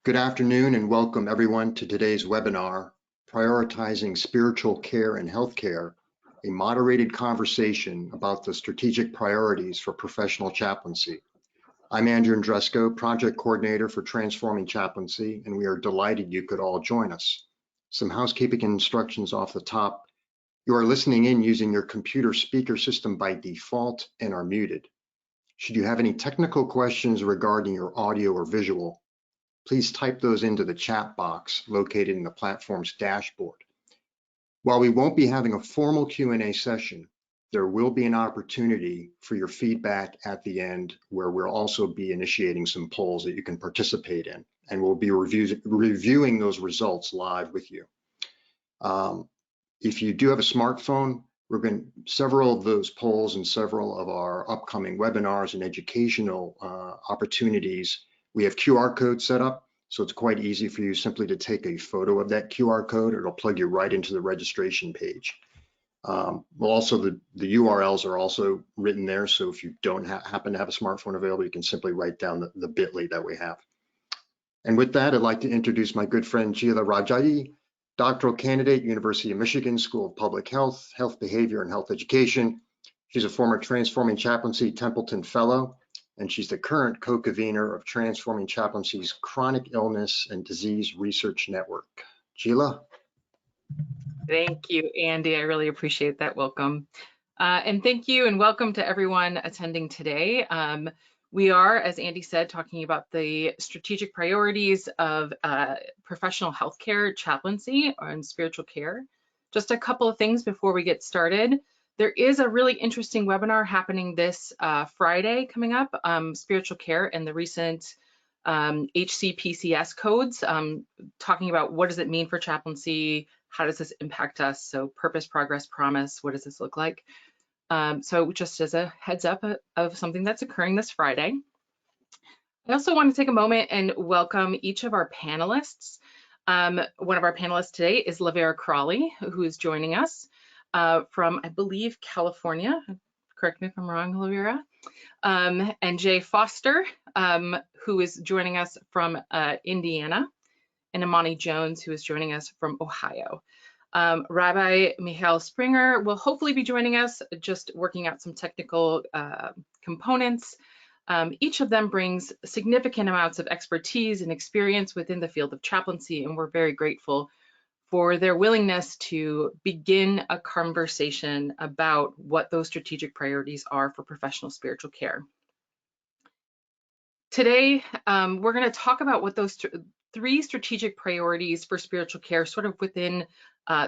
Good afternoon and welcome everyone to today's webinar, Prioritizing Spiritual Care and Healthcare, a moderated conversation about the strategic priorities for professional chaplaincy. I'm Andrew Andresco, Project Coordinator for Transforming Chaplaincy, and we are delighted you could all join us. Some housekeeping instructions off the top. You are listening in using your computer speaker system by default and are muted. Should you have any technical questions regarding your audio or visual, please type those into the chat box located in the platform's dashboard. While we won't be having a formal Q&A session, there will be an opportunity for your feedback at the end, where we'll also be initiating some polls that you can participate in, and we'll be reviewing those results live with you. If you do have a smartphone, several of those polls and several of our upcoming webinars and educational opportunities, we have QR codes set up, so it's quite easy for you simply to take a photo of that QR code. It'll plug you right into the registration page. Also, the URLs are also written there, so if you don't happen to have a smartphone available, you can simply write down the bit.ly that we have. And with that, I'd like to introduce my good friend Sheila Rajai, doctoral candidate, University of Michigan School of Public Health, Health Behavior and Health Education. She's a former Transforming Chaplaincy Templeton Fellow, and she's the current co-convener of Transforming Chaplaincy's Chronic Illness and Disease Research Network. Sheila? Thank you, Andy. I really appreciate that welcome. And thank you and welcome to everyone attending today. We are, as Andy said, talking about the strategic priorities of professional healthcare chaplaincy and spiritual care. Just a couple of things before we get started. There is a really interesting webinar happening this Friday coming up, spiritual care and the recent HCPCS codes, talking about what does it mean for chaplaincy, how does this impact us, so purpose, progress, promise, what does this look like? So just as a heads up of something that's occurring this Friday. I also want to take a moment and welcome each of our panelists. One of our panelists today is LaVera Crawley, who is joining us from, I believe, California. Correct me if I'm wrong, LaVera. And Jay Foster, who is joining us from Indiana, and Imani Jones, who is joining us from Ohio. Rabbi Mychal Springer will hopefully be joining us, just working out some technical components. Each of them brings significant amounts of expertise and experience within the field of chaplaincy, and we're very grateful for their willingness to begin a conversation about what those strategic priorities are for professional spiritual care. Today, we're going to talk about what those three strategic priorities for spiritual care, sort of within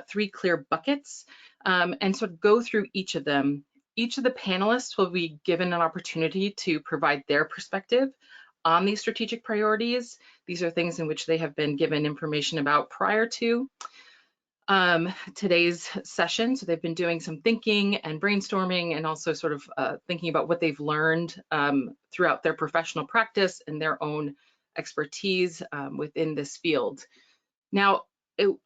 three clear buckets, and sort of go through each of them. Each of the panelists will be given an opportunity to provide their perspective on these strategic priorities. These are things in which they have been given information about prior to today's session. So they've been doing some thinking and brainstorming, and also sort of thinking about what they've learned throughout their professional practice and their own expertise within this field. Now,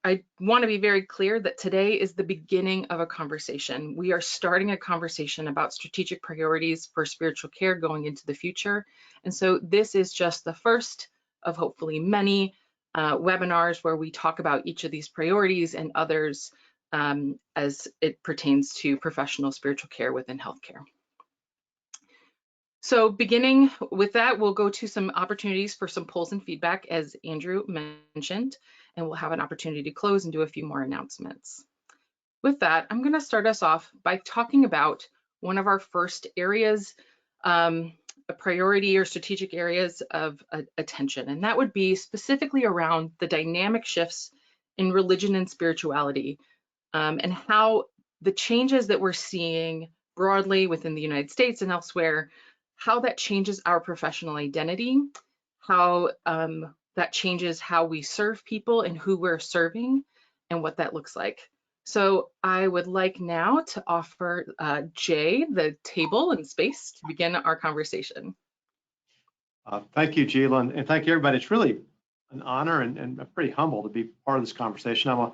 I want to be very clear that today is the beginning of a conversation. We are starting a conversation about strategic priorities for spiritual care going into the future. And so this is just the first of hopefully many webinars where we talk about each of these priorities and others as it pertains to professional spiritual care within healthcare. So beginning with that, we'll go to some opportunities for some polls and feedback, as Andrew mentioned, and we'll have an opportunity to close and do a few more announcements. With that, I'm going to start us off by talking about one of our first areas, a priority or strategic areas of attention, and that would be specifically around the dynamic shifts in religion and spirituality, and how the changes that we're seeing broadly within the United States and elsewhere, how that changes our professional identity, how that changes how we serve people and who we're serving, and what that looks like. So I would like now to offer Jay the table and space to begin our conversation. Thank you, Sheila, and thank you, everybody. It's really an honor and I'm pretty humble to be part of this conversation. I'm a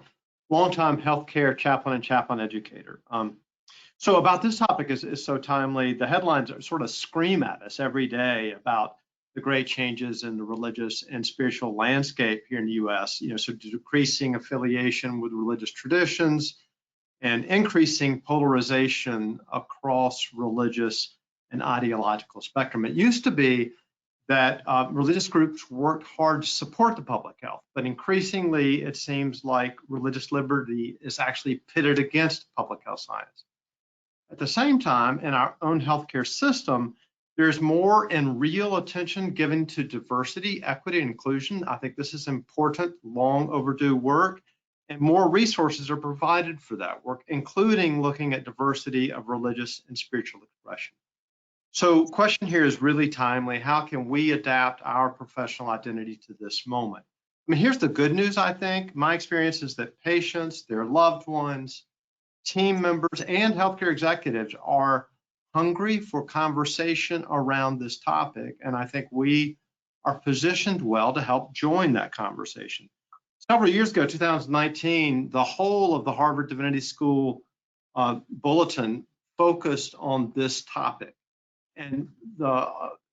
longtime healthcare chaplain and chaplain educator. So about this topic is so timely. The headlines sort of scream at us every day about the great changes in the religious and spiritual landscape here in the U.S. So decreasing affiliation with religious traditions and increasing polarization across religious and ideological spectrum. It used to be that religious groups worked hard to support the public health, but increasingly it seems like religious liberty is actually pitted against public health science. At the same time, in our own healthcare system, there's more and real attention given to diversity, equity, and inclusion. I think this is important, long overdue work, and more resources are provided for that work, including looking at diversity of religious and spiritual expression. So question here is really timely. How can we adapt our professional identity to this moment? I mean, here's the good news, I think. My experience is that patients, their loved ones, team members, and healthcare executives are hungry for conversation around this topic, and I think we are positioned well to help join that conversation. Several years ago, 2019, the whole of the Harvard Divinity School bulletin focused on this topic. And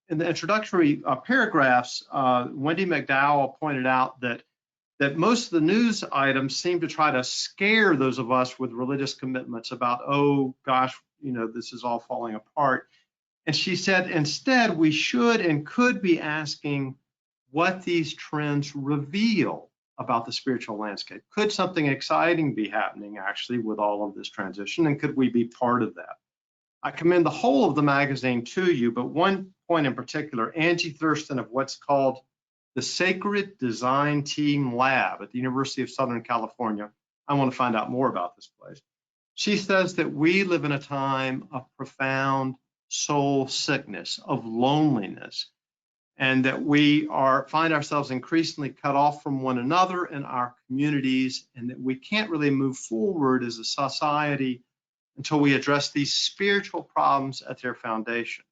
in the introductory paragraphs, Wendy McDowell pointed out that most of the news items seem to try to scare those of us with religious commitments about, oh gosh, this is all falling apart. And she said, instead, we should and could be asking what these trends reveal about the spiritual landscape. Could something exciting be happening actually with all of this transition, and could we be part of that? I commend the whole of the magazine to you, but one point in particular, Angie Thurston of what's called the Sacred Design Team Lab at the University of Southern California. I want to find out more about this place. She says that we live in a time of profound soul sickness, of loneliness, and that we find ourselves increasingly cut off from one another in our communities, and that we can't really move forward as a society until we address these spiritual problems at their foundation.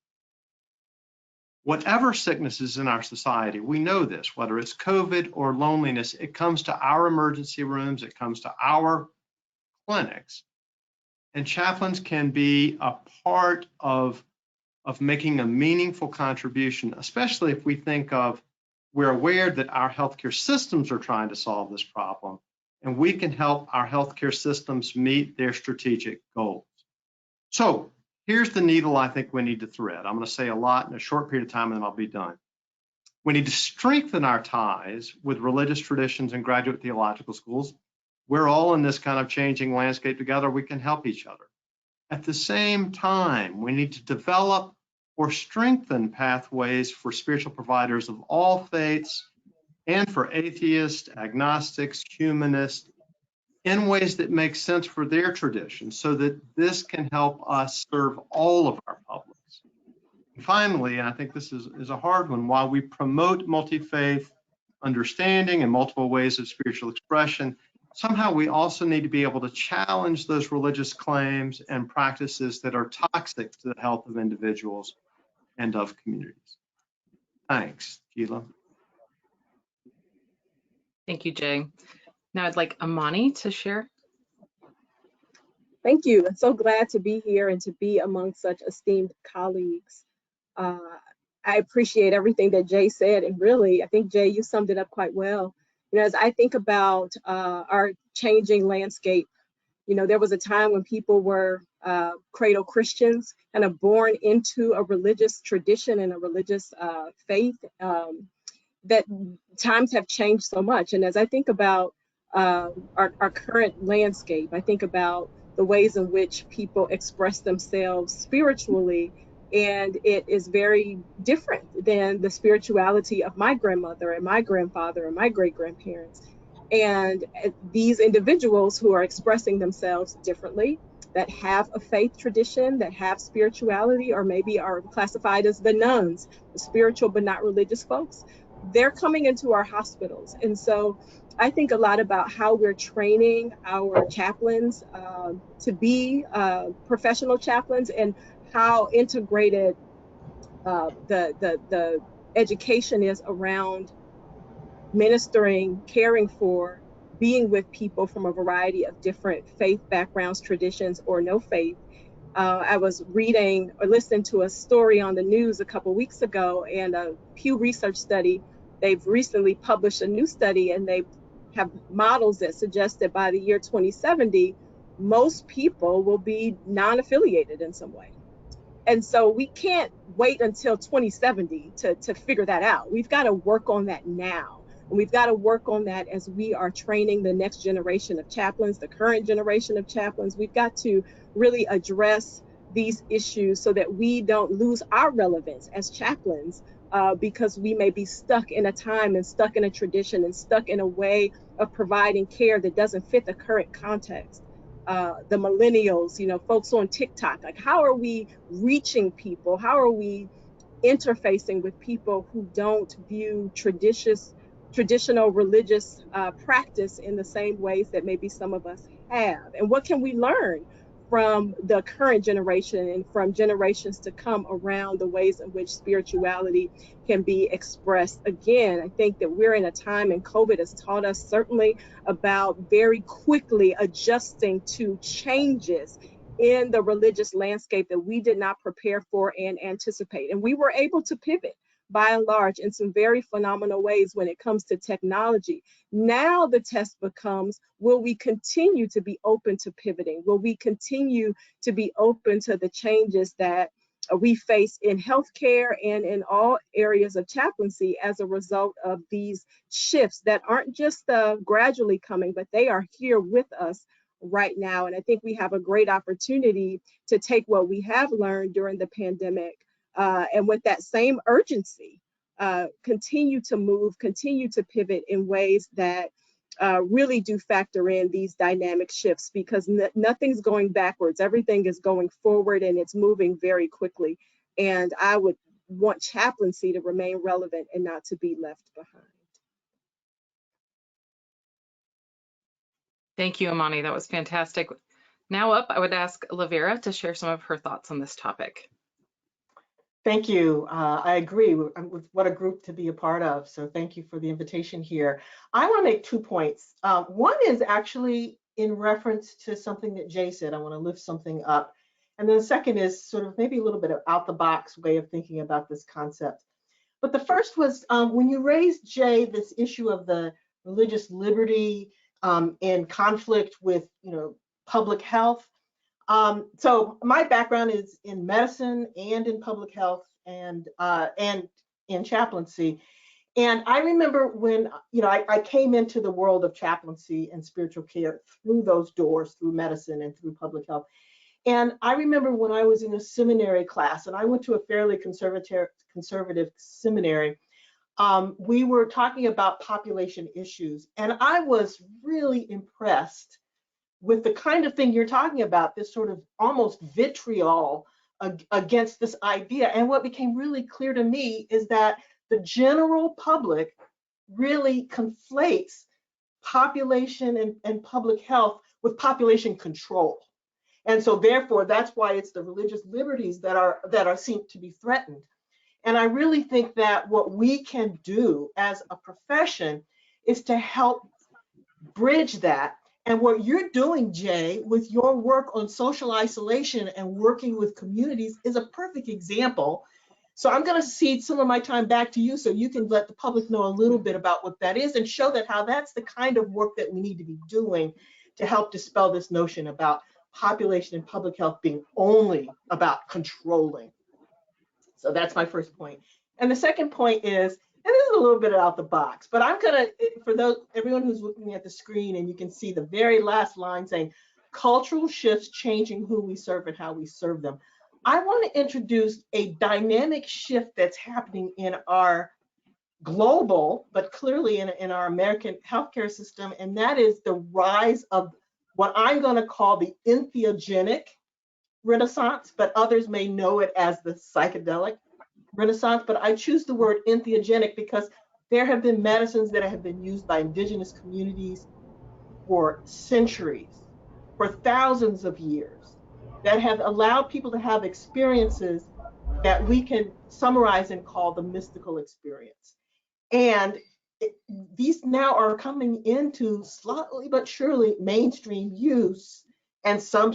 Whatever sickness is in our society, we know this, whether it's COVID or loneliness, it comes to our emergency rooms, it comes to our clinics. And chaplains can be a part of making a meaningful contribution, especially if we think of, we're aware that our healthcare systems are trying to solve this problem, and we can help our healthcare systems meet their strategic goals. So here's the needle I think we need to thread. I'm going to say a lot in a short period of time, and then I'll be done. We need to strengthen our ties with religious traditions and graduate theological schools. We're all in this kind of changing landscape together. We can help each other. At the same time, we need to develop or strengthen pathways for spiritual providers of all faiths and for atheists, agnostics, humanists, in ways that make sense for their tradition, so that this can help us serve all of our publics. And finally, and I think this is a hard one, while we promote multi-faith understanding and multiple ways of spiritual expression, somehow we also need to be able to challenge those religious claims and practices that are toxic to the health of individuals and of communities. Thanks, Gila. Thank you, Jay. Now I'd like Imani to share. Thank you. I'm so glad to be here and to be among such esteemed colleagues. I appreciate everything that Jay said, and really, I think, Jay, you summed it up quite well. As I think about our changing landscape, there was a time when people were cradle Christians, kind of born into a religious tradition and a religious faith, that times have changed so much. And as I think about our current landscape, I think about the ways in which people express themselves spiritually, and it is very different than the spirituality of my grandmother and my grandfather and my great-grandparents. And these individuals who are expressing themselves differently, that have a faith tradition, that have spirituality, or maybe are classified as the nuns, the spiritual but not religious folks, they're coming into our hospitals. And so I think a lot about how we're training our chaplains to be professional chaplains, and how integrated the education is around ministering, caring for, being with people from a variety of different faith backgrounds, traditions, or no faith, I was reading or listening to a story on the news a couple weeks ago, and a Pew Research study, they've recently published a new study, and they have models that suggest that by the year 2070, most people will be non-affiliated in some way. And so we can't wait until 2070 to figure that out. We've got to work on that now. And we've got to work on that as we are training the next generation of chaplains, the current generation of chaplains. We've got to really address these issues so that we don't lose our relevance as chaplains, because we may be stuck in a time and stuck in a tradition and stuck in a way of providing care that doesn't fit the current context. The millennials, folks on TikTok, like, how are we reaching people? How are we interfacing with people who don't view traditional religious practice in the same ways that maybe some of us have? And what can we learn from the current generation and from generations to come around the ways in which spirituality can be expressed? Again, I think that we're in a time, and COVID has taught us certainly, about very quickly adjusting to changes in the religious landscape that we did not prepare for and anticipate. And we were able to pivot by and large in some very phenomenal ways when it comes to technology. Now the test becomes, will we continue to be open to pivoting? Will we continue to be open to the changes that we face in healthcare and in all areas of chaplaincy as a result of these shifts that aren't just gradually coming, but they are here with us right now? And I think we have a great opportunity to take what we have learned during the pandemic, and with that same urgency, continue to move, continue to pivot in ways that really do factor in these dynamic shifts, because nothing's going backwards. Everything is going forward, and it's moving very quickly. And I would want chaplaincy to remain relevant and not to be left behind. Thank you, Imani. That was fantastic. Now up, I would ask LaVera to share some of her thoughts on this topic. Thank you. I agree with what a group to be a part of. So thank you for the invitation here. I want to make 2 points. One is actually in reference to something that Jay said. I want to lift something up. And then the second is sort of maybe a little bit of out the box way of thinking about this concept. But the first was when you raised, Jay, this issue of the religious liberty in conflict with, public health. So my background is in medicine and in public health and in chaplaincy. And I remember when, I came into the world of chaplaincy and spiritual care through those doors, through medicine and through public health. And I remember when I was in a seminary class, and I went to a fairly conservative seminary, we were talking about population issues. And I was really impressed with the kind of thing you're talking about, this sort of almost vitriol against this idea. And what became really clear to me is that the general public really conflates population and public health with population control. And so therefore, that's why it's the religious liberties that are seen to be threatened. And I really think that what we can do as a profession is to help bridge that. And what you're doing, Jay, with your work on social isolation and working with communities is a perfect example. So I'm going to cede some of my time back to you so you can let the public know a little bit about what that is and show that how that's the kind of work that we need to be doing to help dispel this notion about population and public health being only about controlling. So that's my first point. And the second point is, and this is a little bit out the box, but I'm gonna, for everyone who's looking at the screen, and you can see the very last line saying, cultural shifts changing who we serve and how we serve them. I want to introduce a dynamic shift that's happening in our global, but clearly in our American healthcare system, and that is the rise of what I'm going to call the entheogenic renaissance, but others may know it as the psychedelic renaissance. But I choose the word entheogenic because there have been medicines that have been used by indigenous communities for centuries, for thousands of years, that have allowed people to have experiences that we can summarize and call the mystical experience. And these now are coming into slowly but surely mainstream use, and some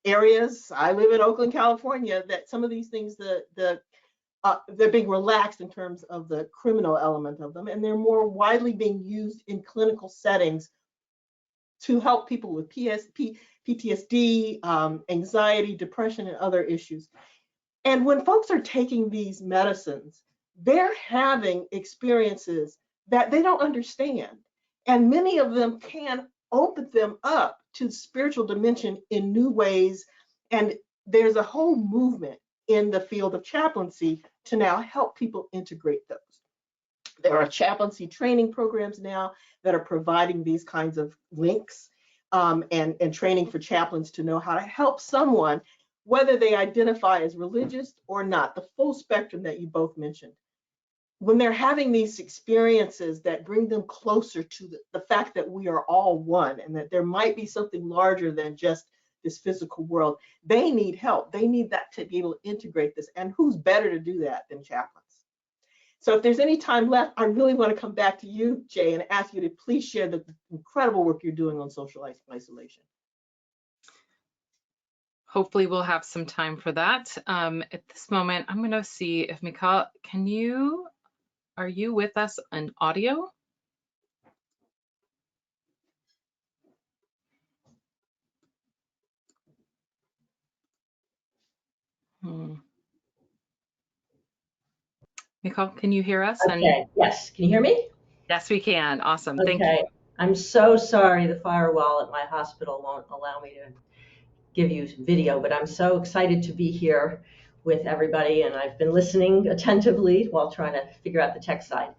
areas, I live in Oakland, California, that some of these things, they're being relaxed in terms of the criminal element of them, and they're more widely being used in clinical settings to help people with PTSD, anxiety, depression, and other issues. And when folks are taking these medicines, they're having experiences that they don't understand. And many of them can open them up to the spiritual dimension in new ways. And there's a whole movement in the field of chaplaincy to now help people integrate those. There are chaplaincy training programs now that are providing these kinds of links and training for chaplains to know how to help someone, whether they identify as religious or not, the full spectrum that you both mentioned. When they're having these experiences that bring them closer to the fact that we are all one and that there might be something larger than just this physical world, they need help. They need that to be able to integrate this. And who's better to do that than chaplains? So if there's any time left, I really want to come back to you, Jay, and ask you to please share the incredible work you're doing on social isolation. Hopefully we'll have some time for that. At this moment, I'm going to see if Mychal, are you with us on audio? Mychal, can you hear us? Okay, yes, can you hear me? Yes, we can. Awesome, Okay. thank you. I'm so sorry the firewall at my hospital won't allow me to give you video, but I'm so excited to be here with everybody, and I've been listening attentively while trying to figure out the tech side.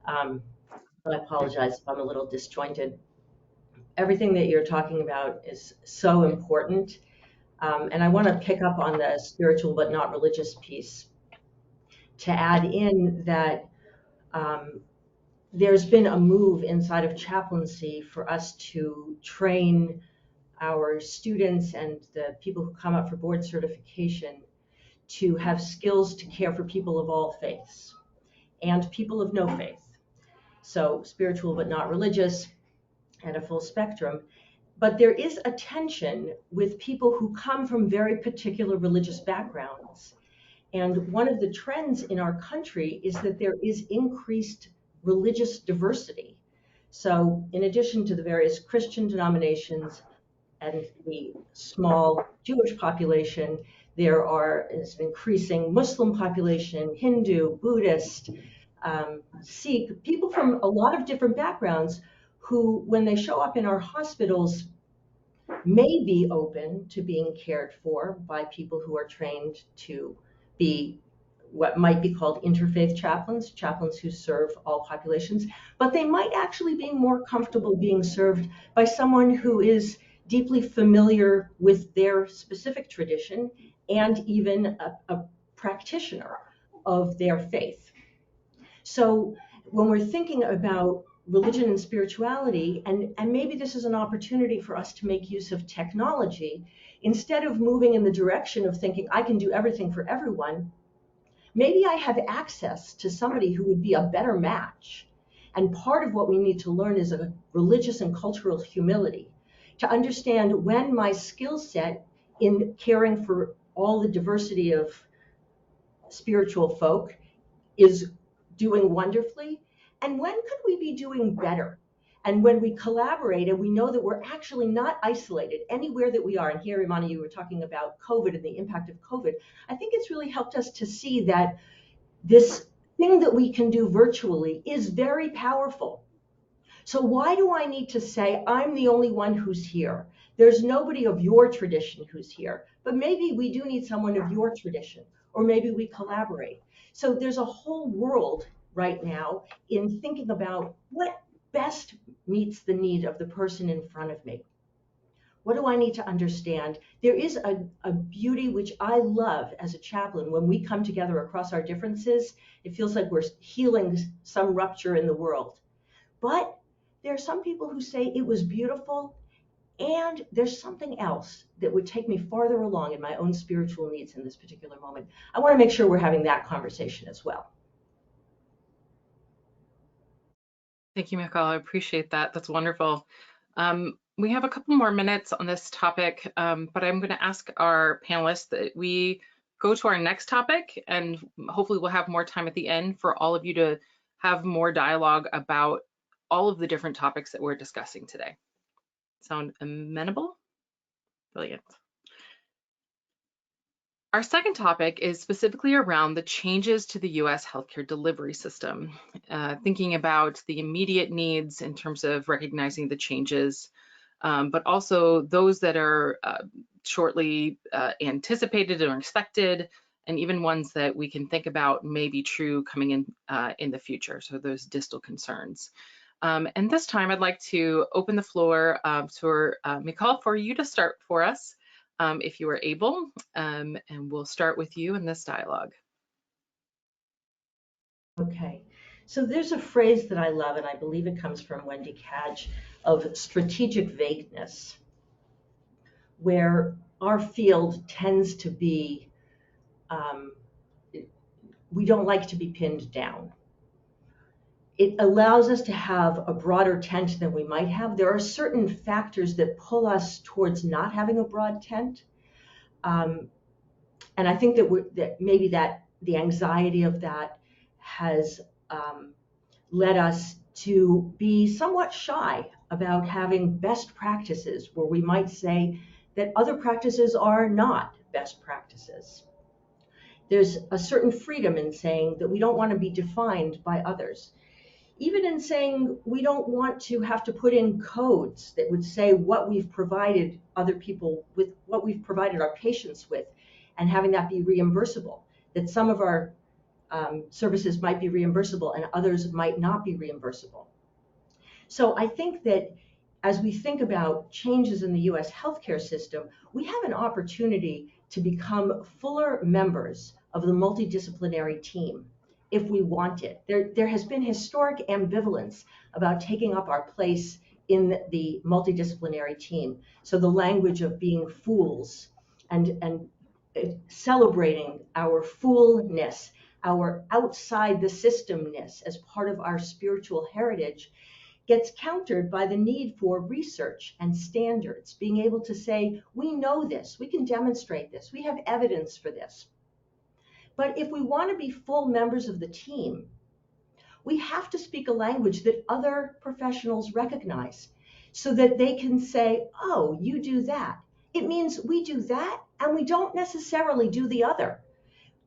I apologize if I'm a little disjointed. Everything that you're talking about is so important, and I want to pick up on the spiritual but not religious piece to add in that there's been a move inside of chaplaincy for us to train our students and the people who come up for board certification to have skills to care for people of all faiths and people of no faith. So spiritual but not religious and a full spectrum. But there is a tension with people who come from very particular religious backgrounds. And one of the trends in our country is that there is increased religious diversity. So in addition to the various Christian denominations and the small Jewish population, there is an increasing Muslim population, Hindu, Buddhist, Sikh, people from a lot of different backgrounds who, when they show up in our hospitals, may be open to being cared for by people who are trained to be what might be called interfaith chaplains who serve all populations, but they might actually be more comfortable being served by someone who is deeply familiar with their specific tradition and even a practitioner of their faith. So when we're thinking about religion and spirituality, and maybe this is an opportunity for us to make use of technology, instead of moving in the direction of thinking I can do everything for everyone, maybe I have access to somebody who would be a better match. And part of what we need to learn is a religious and cultural humility to understand when my skill set in caring for all the diversity of spiritual folk is doing wonderfully, and when could we be doing better? And when we collaborate and we know that we're actually not isolated anywhere that we are, and here, Imani, you were talking about COVID and the impact of COVID, I think it's really helped us to see that this thing that we can do virtually is very powerful. So why do I need to say I'm the only one who's here? There's nobody of your tradition who's here, but maybe we do need someone of your tradition, or maybe we collaborate. So there's a whole world right now in thinking about what best meets the need of the person in front of me. What do I need to understand? There is a beauty which I love as a chaplain when we come together across our differences. It feels like we're healing some rupture in the world. But there are some people who say it was beautiful, and there's something else that would take me farther along in my own spiritual needs in this particular moment. I want to make sure we're having that conversation as well. Thank you, Mychal. I appreciate that. That's wonderful. We have a couple more minutes on this topic, but I'm going to ask our panelists that we go to our next topic, and hopefully we'll have more time at the end for all of you to have more dialogue about all of the different topics that we're discussing today. Sound amenable? Brilliant. Our second topic is specifically around the changes to the US healthcare delivery system, thinking about the immediate needs in terms of recognizing the changes, but also those that are shortly anticipated or expected, and even ones that we can think about may be true coming in the future, so those distal concerns. And this time I'd like to open the floor to Mychal, for you to start for us, if you are able, and we'll start with you in this dialogue. Okay, so there's a phrase that I love, and I believe it comes from Wendy Cadge, of strategic vagueness, where our field tends to be, we don't like to be pinned down. It allows us to have a broader tent than we might have. There are certain factors that pull us towards not having a broad tent. And I think that maybe the anxiety of that has led us to be somewhat shy about having best practices, where we might say that other practices are not best practices. There's a certain freedom in saying that we don't want to be defined by others. Even in saying we don't want to have to put in codes that would say what we've provided other people with, what we've provided our patients with, and having that be reimbursable, that some of our services might be reimbursable and others might not be reimbursable. So I think that as we think about changes in the US healthcare system, we have an opportunity to become fuller members of the multidisciplinary team if we want it. There has been historic ambivalence about taking up our place in the multidisciplinary team. So the language of being fools and celebrating our foolness, our outside the systemness as part of our spiritual heritage, gets countered by the need for research and standards, being able to say, we know this, we can demonstrate this, we have evidence for this. But if we want to be full members of the team, we have to speak a language that other professionals recognize so that they can say, oh, you do that. It means we do that and we don't necessarily do the other.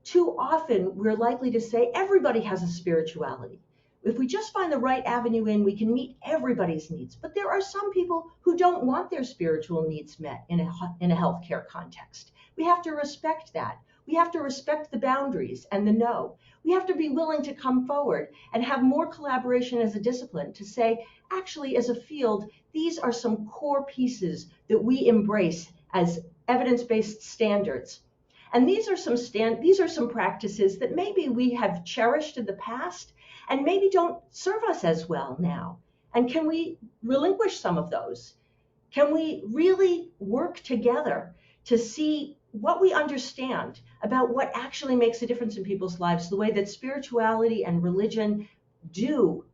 Too often, we're likely to say everybody has a spirituality. If we just find the right avenue in, we can meet everybody's needs. But there are some people who don't want their spiritual needs met in a healthcare context. We have to respect that. We have to respect the boundaries and the no. We have to be willing to come forward and have more collaboration as a discipline to say, actually, as a field, these are some core pieces that we embrace as evidence-based standards. And these are some practices that maybe we have cherished in the past and maybe don't serve us as well now. And can we relinquish some of those? Can we really work together to see what we understand about what actually makes a difference in people's lives, the way that spirituality and religion do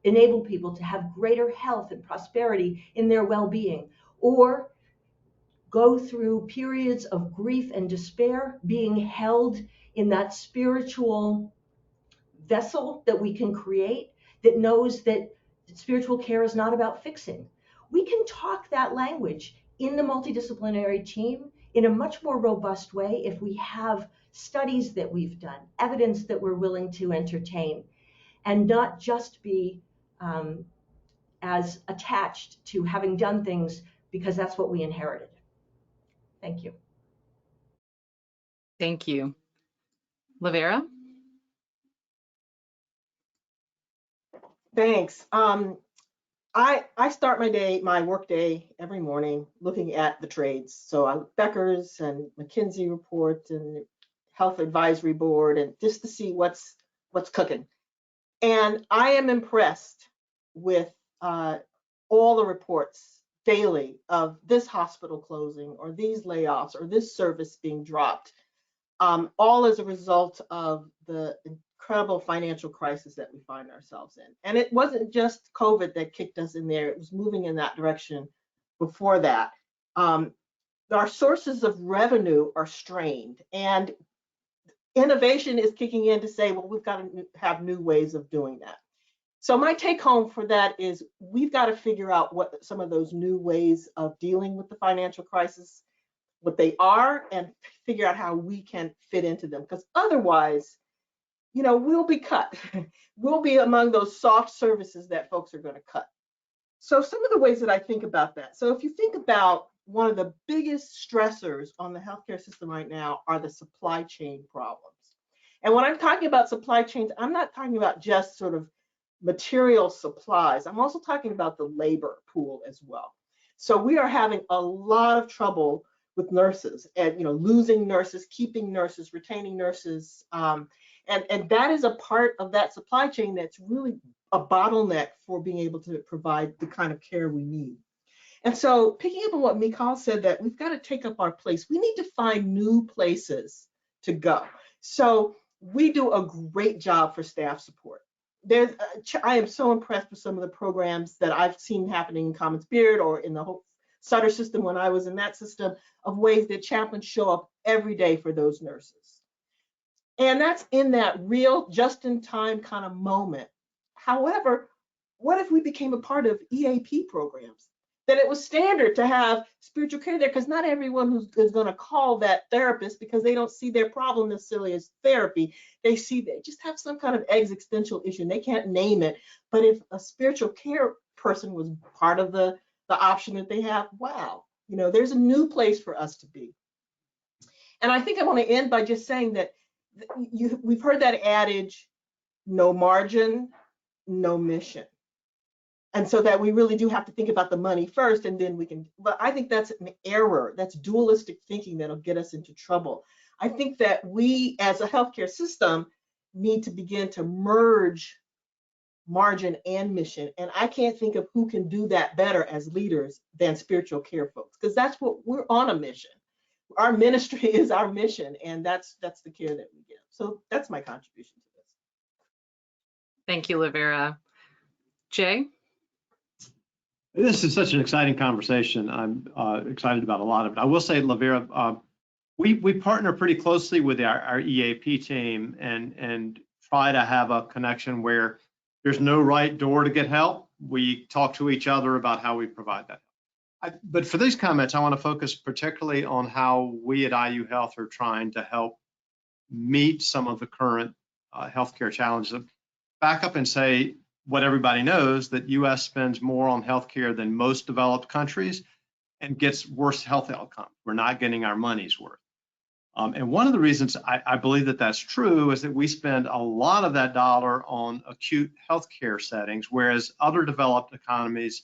enable people to have greater health and prosperity in their well-being, or go through periods of grief and despair, being held in that spiritual vessel that we can create that knows that spiritual care is not about fixing. We can talk that language in the multidisciplinary team in a much more robust way if we have studies that we've done, evidence that we're willing to entertain, and not just be as attached to having done things because that's what we inherited. Thank you. Thank you. LaVera? Thanks. I start my work day every morning looking at the trades. So Becker's and McKinsey report and Health Advisory Board, and just to see what's cooking. And I am impressed with all the reports daily of this hospital closing or these layoffs or this service being dropped, all as a result of the incredible financial crisis that we find ourselves in. And it wasn't just COVID that kicked us in there. It was moving in that direction before that. Our sources of revenue are strained, and innovation is kicking in to say, well, we've got to have new ways of doing that. So my take home for that is we've got to figure out what some of those new ways of dealing with the financial crisis, what they are, and figure out how we can fit into them. Because otherwise, you know, we'll be cut. We'll be among those soft services that folks are going to cut. So some of the ways that I think about that. So if you think about one of the biggest stressors on the healthcare system right now are the supply chain problems. And when I'm talking about supply chains, I'm not talking about just sort of material supplies. I'm also talking about the labor pool as well. So we are having a lot of trouble with nurses, and losing nurses, keeping nurses, retaining nurses, and that is a part of that supply chain that's really a bottleneck for being able to provide the kind of care we need. And so picking up on what Mychal said, that we've got to take up our place. We need to find new places to go. So we do a great job for staff support. I am so impressed with some of the programs that I've seen happening in CommonSpirit or in the whole Sutter system when I was in that system, of ways that chaplains show up every day for those nurses. And that's in that real just-in-time kind of moment. However, what if we became a part of EAP programs? Then it was standard to have spiritual care there, because not everyone is going to call that therapist because they don't see their problem necessarily as therapy. They just have some kind of existential issue and they can't name it. But if a spiritual care person was part of the option that they have, wow, there's a new place for us to be. And I think I want to end by just saying that we've heard that adage, no margin, no mission. And so that we really do have to think about the money first, and then we can, but I think that's an error. That's dualistic thinking that'll get us into trouble. I think that we as a healthcare system need to begin to merge margin and mission. And I can't think of who can do that better as leaders than spiritual care folks, because that's what we're on a mission. Our ministry is our mission, and that's the care that we give. So that's my contribution to this. Thank you, LaVera. Jay? This is such an exciting conversation. I'm excited about a lot of it. I will say, LaVera, we partner pretty closely with our EAP team and try to have a connection where there's no right door to get help. We talk to each other about how we provide that. But for these comments, I want to focus particularly on how we at IU Health are trying to help meet some of the current healthcare challenges. Back up and say what everybody knows, that U.S. spends more on healthcare than most developed countries and gets worse health outcomes. We're not getting our money's worth. And one of the reasons I believe that that's true is that we spend a lot of that dollar on acute healthcare settings, whereas other developed economies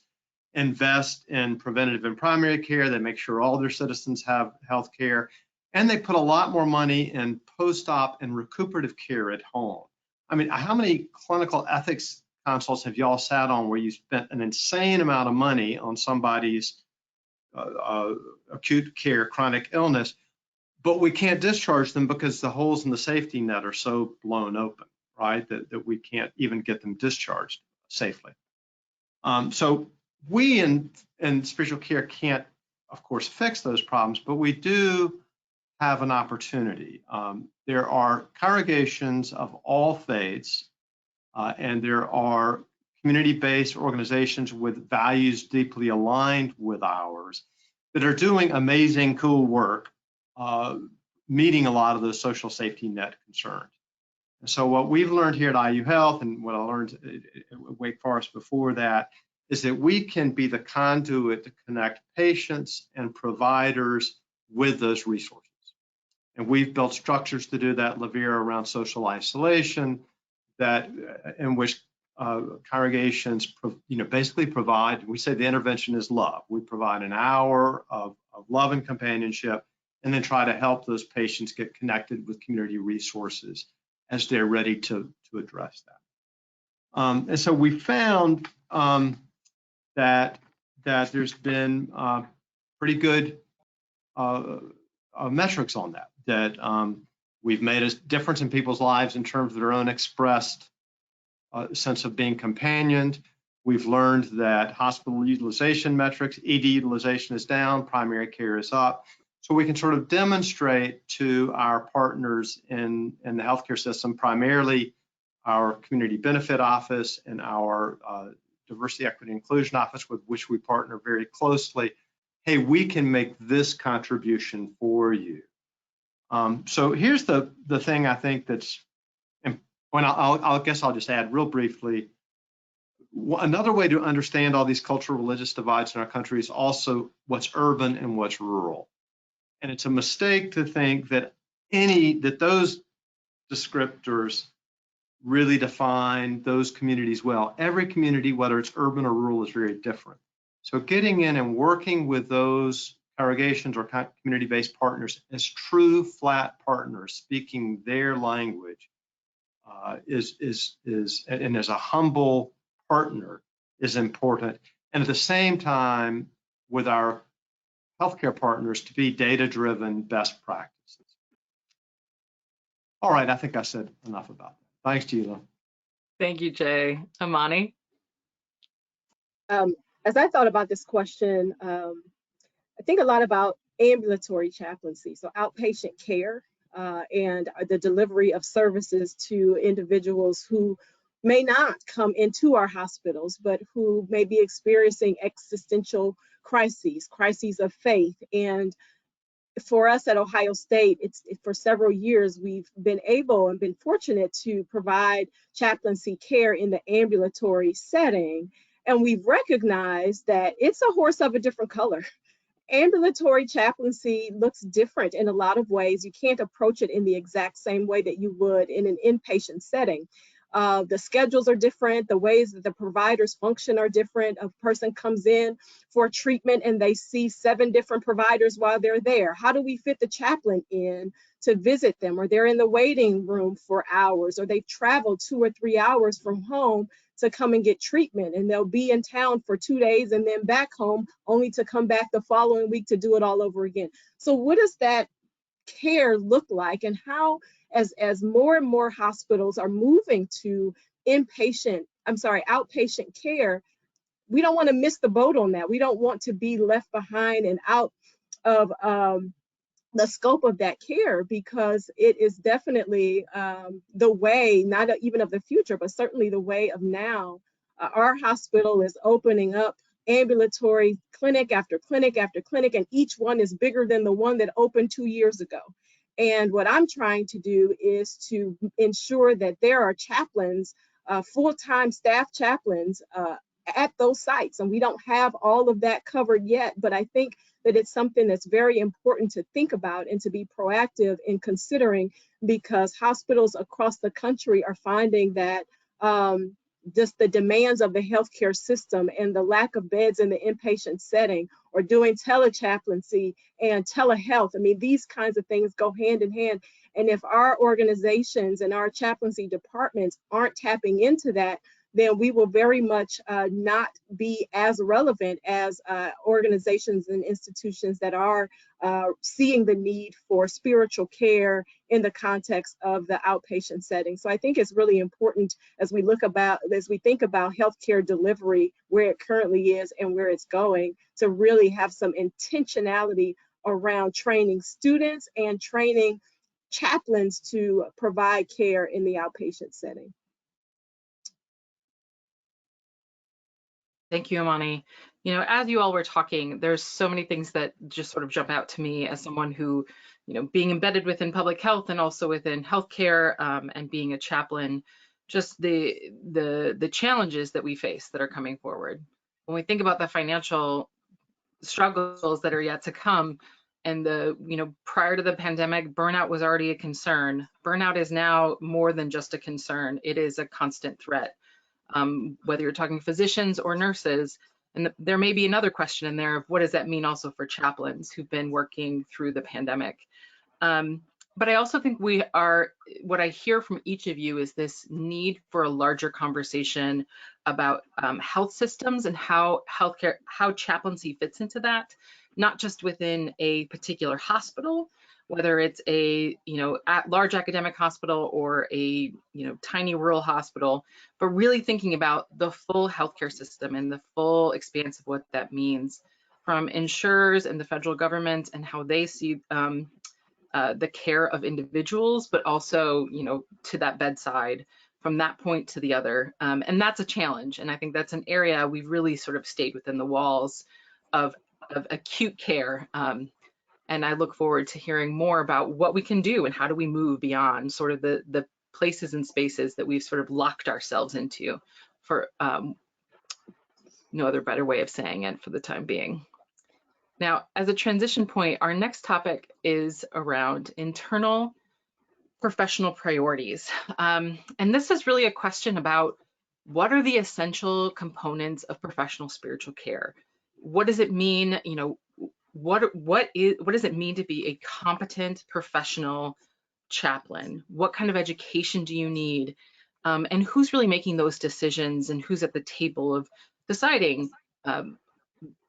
invest in preventative and primary care. They make sure all their citizens have healthcare, and they put a lot more money in post-op and recuperative care at home. I mean, how many clinical ethics consults have y'all sat on where you spent an insane amount of money on somebody's acute care, chronic illness, but we can't discharge them because the holes in the safety net are so blown open, right, that we can't even get them discharged safely. So we in spiritual care can't, of course, fix those problems, but we do have an opportunity. There are congregations of all faiths, and there are community-based organizations with values deeply aligned with ours that are doing amazing, cool work, meeting a lot of those social safety net concerns. And so what we've learned here at IU Health, and what I learned at Wake Forest before that, is that we can be the conduit to connect patients and providers with those resources. And we've built structures to do that, LaVera, around social isolation, that in which congregations, basically provide, we say the intervention is love. We provide an hour of love and companionship, and then try to help those patients get connected with community resources as they're ready to address that. And so we found that there's been pretty good metrics on that We've made a difference in people's lives in terms of their own expressed sense of being companioned. We've learned that hospital utilization metrics, ED utilization is down, primary care is up. So we can sort of demonstrate to our partners in the healthcare system, primarily our community benefit office and our diversity, equity, inclusion office, with which we partner very closely, hey, we can make this contribution for you. So here's the thing I think that's, well, I guess I'll just add real briefly, another way to understand all these cultural religious divides in our country is also what's urban and what's rural. And it's a mistake to think that those descriptors really define those communities well. Every community, whether it's urban or rural, is very different. So getting in and working with those congregations or community-based partners as true flat partners, speaking their language, and as a humble partner is important. And at the same time, with our healthcare partners, to be data-driven best practices. All right, I think I said enough about that. Thanks, Gila. Thank you, Jay. Imani? As I thought about this question, I think a lot about ambulatory chaplaincy, so outpatient care and the delivery of services to individuals who may not come into our hospitals, but who may be experiencing existential crises of faith. And for us at Ohio State, for several years, we've been able and been fortunate to provide chaplaincy care in the ambulatory setting. And we've recognized that it's a horse of a different color. Ambulatory chaplaincy looks different in a lot of ways. You can't approach it in the exact same way that you would in an inpatient setting. The schedules are different. The ways that the providers function are different. A person comes in for treatment and they see 7 different providers while they're there. How do we fit the chaplain in to visit them? Or they're in the waiting room for hours, or they've traveled 2 or 3 hours from home to come and get treatment, and they'll be in town for 2 days and then back home only to come back the following week to do it all over again. So what does that care look like, and how, as more and more hospitals are moving to outpatient care, we don't want to miss the boat on that. We don't want to be left behind and out of the scope of that care, because it is definitely the way, not even of the future, but certainly the way of now. Our hospital is opening up ambulatory clinic after clinic after clinic, and each one is bigger than the one that opened 2 years ago. And what I'm trying to do is to ensure that there are chaplains, full-time staff chaplains at those sites. And we don't have all of that covered yet, but I think that it's something that's very important to think about and to be proactive in considering, because hospitals across the country are finding that just the demands of the healthcare system and the lack of beds in the inpatient setting, or doing telechaplaincy and telehealth. I mean, these kinds of things go hand in hand. And if our organizations and our chaplaincy departments aren't tapping into that, then we will very much not be as relevant as organizations and institutions that are seeing the need for spiritual care in the context of the outpatient setting. So I think it's really important as we think about healthcare delivery, where it currently is and where it's going, to really have some intentionality around training students and training chaplains to provide care in the outpatient setting. Thank you, Imani. You know, as you all were talking, there's so many things that just sort of jump out to me as someone who, you know, being embedded within public health and also within healthcare and being a chaplain, just the challenges that we face that are coming forward. When we think about the financial struggles that are yet to come, and prior to the pandemic, burnout was already a concern. Burnout is now more than just a concern. It is a constant threat. Whether you're talking physicians or nurses. And there may be another question in there of what does that mean also for chaplains who've been working through the pandemic. But I also think what I hear from each of you is this need for a larger conversation about health systems and how chaplaincy fits into that, not just within a particular hospital, whether it's a large academic hospital or a tiny rural hospital, but really thinking about the full healthcare system and the full expanse of what that means, from insurers and the federal government and how they see the care of individuals, but also to that bedside, from that point to the other. And that's a challenge. And I think that's an area we've really sort of stayed within the walls of acute care. And I look forward to hearing more about what we can do and how do we move beyond sort of the places and spaces that we've sort of locked ourselves into, for no other better way of saying it, for the time being. Now, as a transition point, our next topic is around internal professional priorities. And this is really a question about what are the essential components of professional spiritual care? What does it mean, what does it mean to be a competent professional chaplain? What kind of education do you need? And who's really making those decisions, and who's at the table of deciding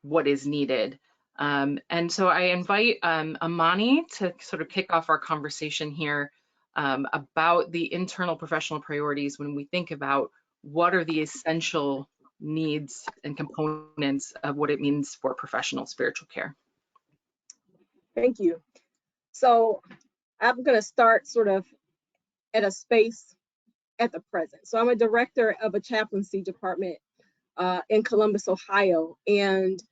what is needed? And so I invite Imani to sort of kick off our conversation here about the internal professional priorities when we think about what are the essential needs and components of what it means for professional spiritual care. Thank you. So I'm going to start sort of at a space at the present. So I'm a director of a chaplaincy department in Columbus, Ohio. And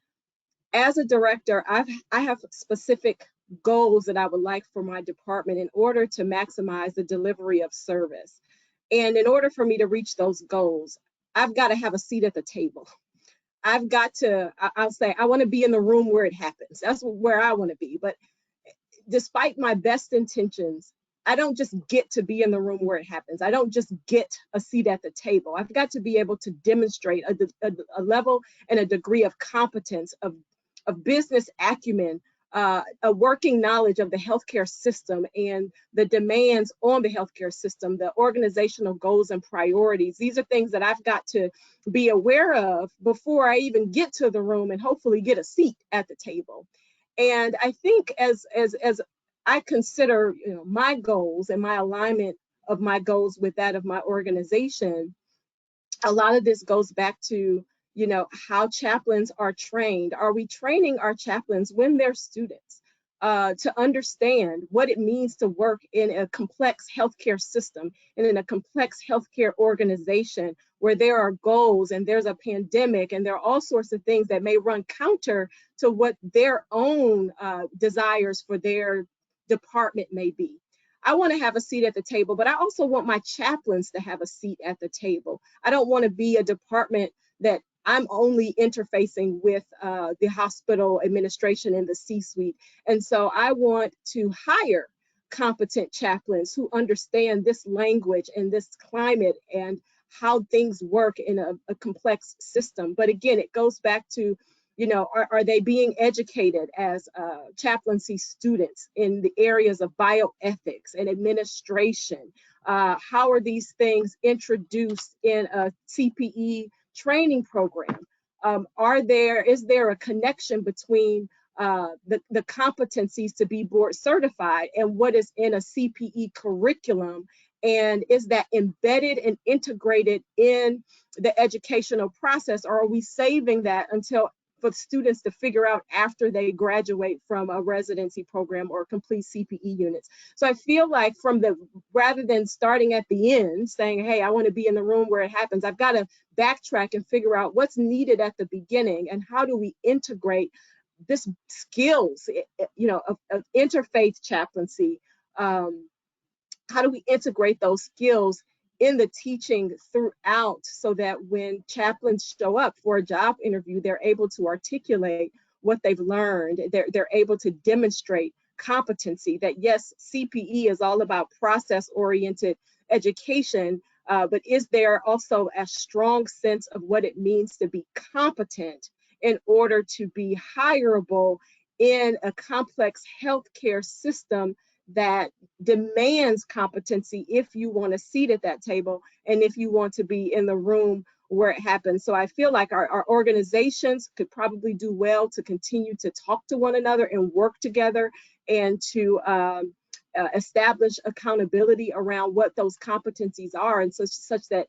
as a director, I have specific goals that I would like for my department in order to maximize the delivery of service. And in order for me to reach those goals, I've got to have a seat at the table. I've got to, I'll say, I want to be in the room where it happens. That's where I want to be. But despite my best intentions, I don't just get to be in the room where it happens. I don't just get a seat at the table. I've got to be able to demonstrate a level and a degree of competence, of business acumen, a working knowledge of the healthcare system and the demands on the healthcare system, the organizational goals and priorities. These are things that I've got to be aware of before I even get to the room and hopefully get a seat at the table. And I think as I consider my goals and my alignment of my goals with that of my organization, a lot of this goes back to how chaplains are trained. Are we training our chaplains when they're students to understand what it means to work in a complex healthcare system and in a complex healthcare organization where there are goals and there's a pandemic and there are all sorts of things that may run counter to what their own desires for their department may be? I want to have a seat at the table, but I also want my chaplains to have a seat at the table. I don't want to be a department that I'm only interfacing with the hospital administration and the C-suite. And so I want to hire competent chaplains who understand this language and this climate and how things work in a complex system. But again, it goes back to, are they being educated as chaplaincy students in the areas of bioethics and administration? How are these things introduced in a CPE training program? Is there a connection between the competencies to be board certified and what is in a CPE curriculum? And is that embedded and integrated in the educational process, or are we saving that for students to figure out after they graduate from a residency program or complete CPE units? So I feel like rather than starting at the end saying, hey, I want to be in the room where it happens, I've got to backtrack and figure out what's needed at the beginning and how do we integrate this skills, of interfaith chaplaincy. How do we integrate those skills in the teaching throughout so that when chaplains show up for a job interview, they're able to articulate what they've learned. They're able to demonstrate competency, that yes, CPE is all about process-oriented education, but is there also a strong sense of what it means to be competent in order to be hireable in a complex healthcare system that demands competency if you want a seat at that table and if you want to be in the room where it happens? So I feel like our organizations could probably do well to continue to talk to one another and work together and to establish accountability around what those competencies are, and such that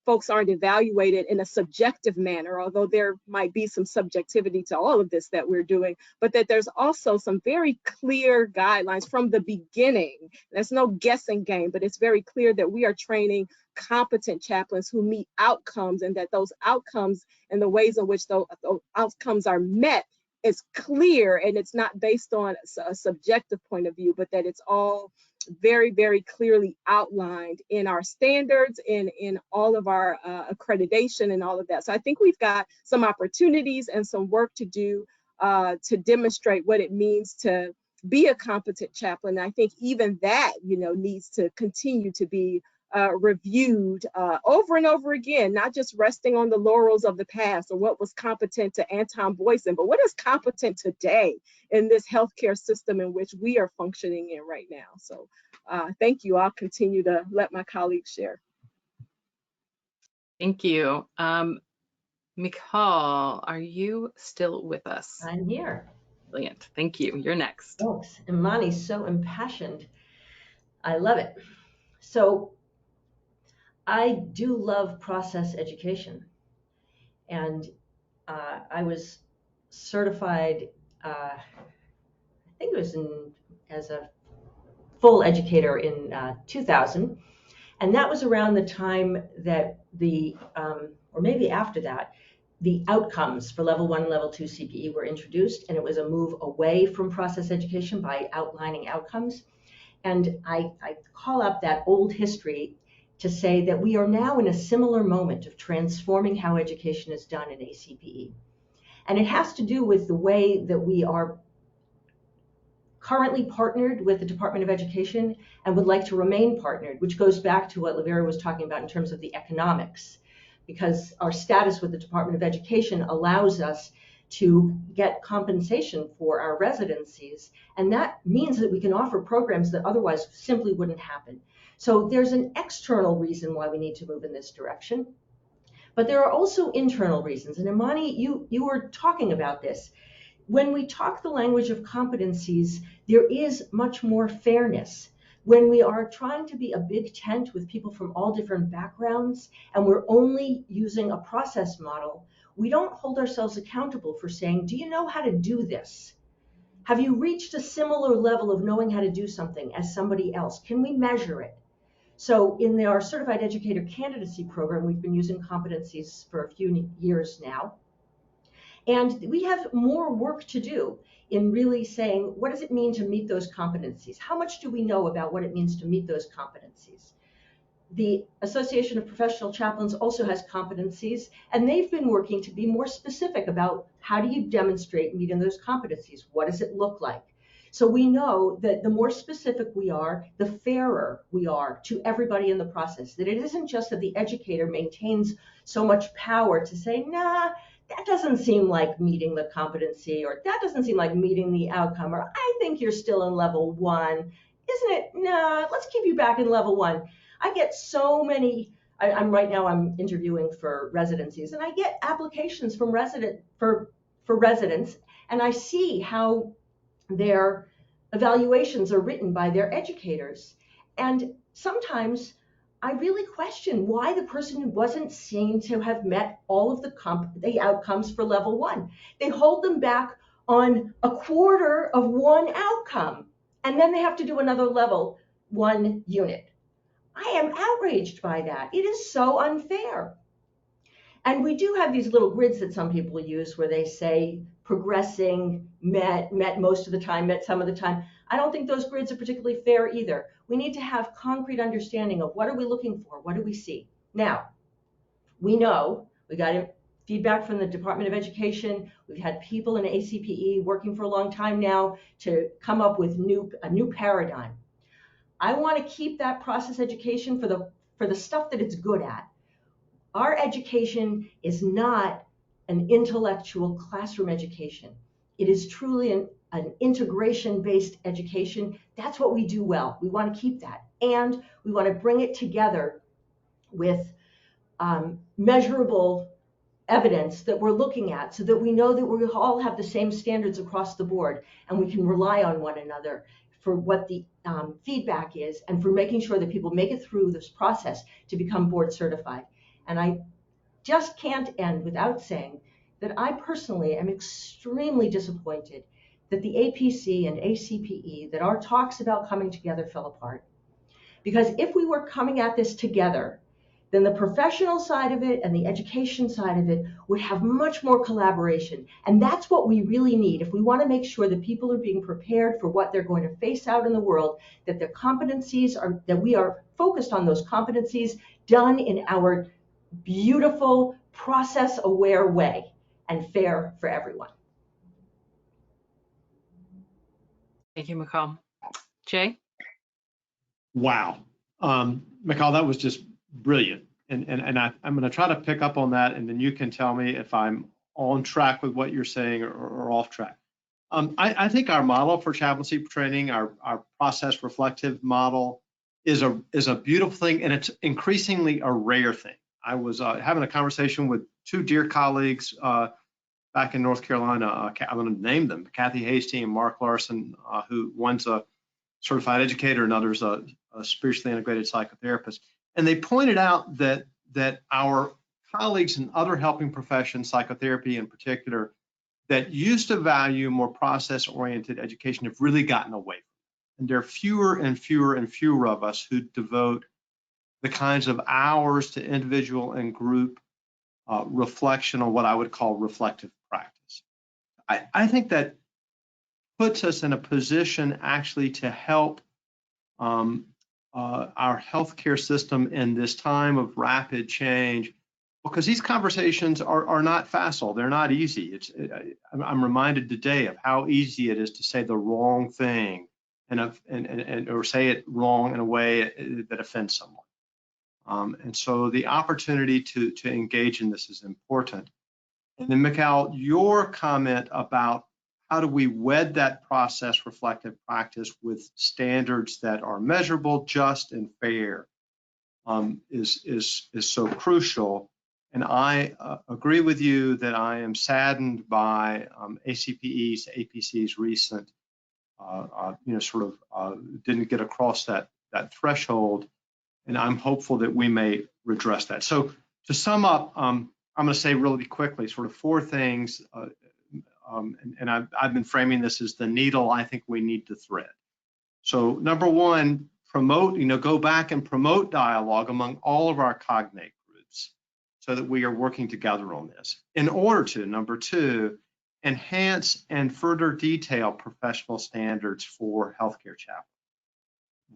folks aren't evaluated in a subjective manner, although there might be some subjectivity to all of this that we're doing, but that there's also some very clear guidelines from the beginning. There's no guessing game, but it's very clear that we are training competent chaplains who meet outcomes, and that those outcomes and the ways in which those outcomes are met is clear, and it's not based on a subjective point of view, but that it's all very, very clearly outlined in our standards, in all of our accreditation and all of that. So I think we've got some opportunities and some work to do to demonstrate what it means to be a competent chaplain. And I think even that, needs to continue to be reviewed over and over again, not just resting on the laurels of the past or what was competent to Anton Boyson, but what is competent today in this healthcare system in which we are functioning in right now. So thank you. I'll continue to let my colleagues share. Thank you. Mychal, are you still with us? I'm here. Brilliant. Thank you. You're next. Thanks. Imani's so impassioned. I love it. So I do love process education. And I was certified, I think it was as a full educator in 2000. And that was around the time that or maybe after that, the outcomes for level 1 and level 2 CPE were introduced, and it was a move away from process education by outlining outcomes. And I call up that old history to say that we are now in a similar moment of transforming how education is done in ACPE. And it has to do with the way that we are currently partnered with the Department of Education and would like to remain partnered, which goes back to what LaVera was talking about in terms of the economics, because our status with the Department of Education allows us to get compensation for our residencies. And that means that we can offer programs that otherwise simply wouldn't happen. So there's an external reason why we need to move in this direction, but there are also internal reasons. And Imani, you were talking about this. When we talk the language of competencies, there is much more fairness. When we are trying to be a big tent with people from all different backgrounds, and we're only using a process model, we don't hold ourselves accountable for saying, do you know how to do this? Have you reached a similar level of knowing how to do something as somebody else? Can we measure it? So in our Certified Educator Candidacy program, we've been using competencies for a few years now. And we have more work to do in really saying, what does it mean to meet those competencies? How much do we know about what it means to meet those competencies? The Association of Professional Chaplains also has competencies, and they've been working to be more specific about how do you demonstrate meeting those competencies? What does it look like? So we know that the more specific we are, the fairer we are to everybody in the process, that it isn't just that the educator maintains so much power to say, nah, that doesn't seem like meeting the competency, or that doesn't seem like meeting the outcome, or I think you're still in level 1. Isn't it? Nah, let's keep you back in level 1. I get so many, right now I'm interviewing for residencies, and I get applications from for residents, and I see how their evaluations are written by their educators. And sometimes I really question why the person wasn't seen to have met all of the outcomes for level 1. They hold them back on a quarter of one outcome, and then they have to do another level 1 unit. I am outraged by that. It is so unfair. And we do have these little grids that some people use where they say progressing, met most of the time, met some of the time. I don't think those grids are particularly fair either. We need to have concrete understanding of what are we looking for? What do we see? Now, we know we got feedback from the Department of Education. We've had people in ACPE working for a long time now to come up with a new paradigm. I want to keep that process education for the stuff that it's good at. Our education is not an intellectual classroom education. It is truly an integration-based education. That's what we do well. We want to keep that. And we want to bring it together with measurable evidence that we're looking at so that we know that we all have the same standards across the board and we can rely on one another for what the feedback is and for making sure that people make it through this process to become board certified. And I just can't end without saying that I personally am extremely disappointed that the APC and ACPE, that our talks about coming together fell apart. Because if we were coming at this together, then the professional side of it and the education side of it would have much more collaboration. And that's what we really need. If we want to make sure that people are being prepared for what they're going to face out in the world, that their competencies are, that we are focused on those competencies done in our beautiful, process-aware way and fair for everyone. Thank you, Mychal. Jay? Wow. Mychal, that was just brilliant. And I'm going to try to pick up on that, and then you can tell me if I'm on track with what you're saying or off track. I think our model for chaplaincy training, our process reflective model, is a beautiful thing, and it's increasingly a rare thing. I was having a conversation with two dear colleagues back in North Carolina. I'm going to name them, Kathy Hasty and Mark Larson, who one's a certified educator and others a spiritually integrated psychotherapist. And they pointed out that our colleagues in other helping professions, psychotherapy in particular, that used to value more process-oriented education have really gotten away from it. And there are fewer and fewer and fewer of us who devote the kinds of hours to individual and group reflection on what I would call reflective practice. I think that puts us in a position actually to help our healthcare system in this time of rapid change, because these conversations are not facile. They're not easy. I'm reminded today of how easy it is to say the wrong thing or say it wrong in a way that offends someone. And so the opportunity to engage in this is important. And then, Mychal, your comment about how do we wed that process reflective practice with standards that are measurable, just, and fair is so crucial. And I agree with you that I am saddened by ACPE's, APC's recent, didn't get across that threshold. And I'm hopeful that we may redress that. So to sum up, I'm going to say really quickly, sort of four things. And I've been framing this as the needle I think we need to thread. So number one, go back and promote dialogue among all of our cognate groups so that we are working together on this. In order to, number two, enhance and further detail professional standards for healthcare chaplains.